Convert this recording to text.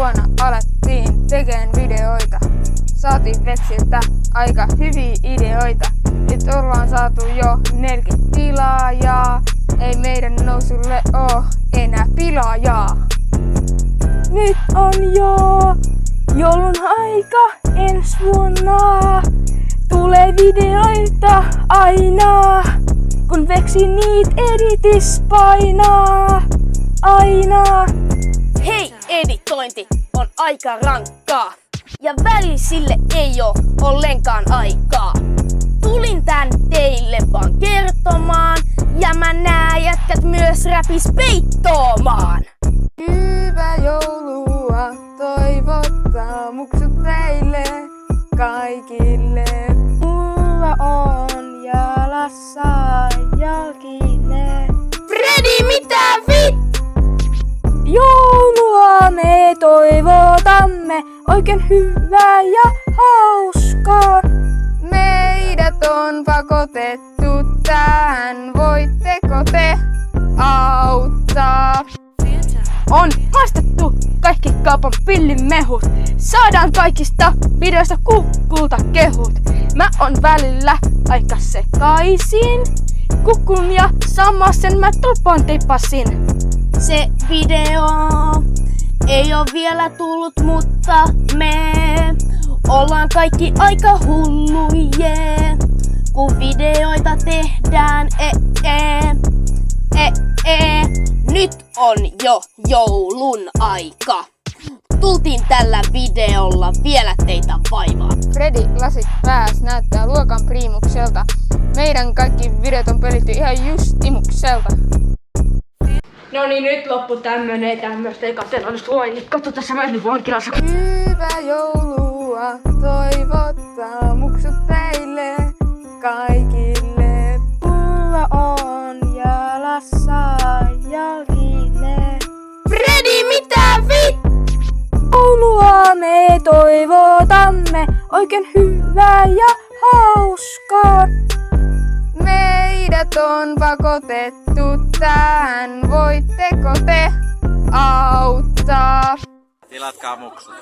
vuonna alettiin tekemään videoita. Saatiin Veksiltä aika hyviä ideoita. Nyt ollaan saatu jo 40 tilaajaa. Ei meidän nousulle oo enää pilaajaa. Nyt on jo joulun aika ensi vuonna. Tulee videoita aina, kun Veksi niit editis painaa. Aina. Hei, editointi on aika rankkaa. Ja välillä sille ei oo ollenkaan aikaa. Tulin tän teille vaan kertomaan. Ja mä nää jätkät myös räpis peittoomaan. Hyvää joulua toivottaa muksut teille kaikille. Mulla on jalassa jalkine. Fredi, mitä Joulua me toivotamme oikein hyvää ja hauskaa. Meidät on pakotettu tähän, voitteko te auttaa? On maistettu kaikki kaupan pillimehut. Saadaan kaikista videoista Kukkulta kehut. Mä on välillä aika sekaisin. Kukun ja samasen mä tulpaan tippasin. Se video ei oo vielä tullut, mutta me ollaan kaikki aika hulluje, kun videoita tehdään. Nyt on jo joulun aika. Tultiin tällä videolla vielä teitä vaivaa. Fredi lasit pääs näyttää luokan priimukselta. Meidän kaikki videot on pelitty ihan just imukselta. No niin, nyt loppu tämmöstä, ei katsella nyt luin. Katso tässä mä nyt vankilassa. Hyvää joulua toivottaa muksut teille kaikille. Mulla on jalassa jalkine. Fredi, mitä Joulua me toivotamme oikein hyvää ja hauskaa. Meidät on pakotettu tähän, voitteko te auttaa? Tilatkaa muksut.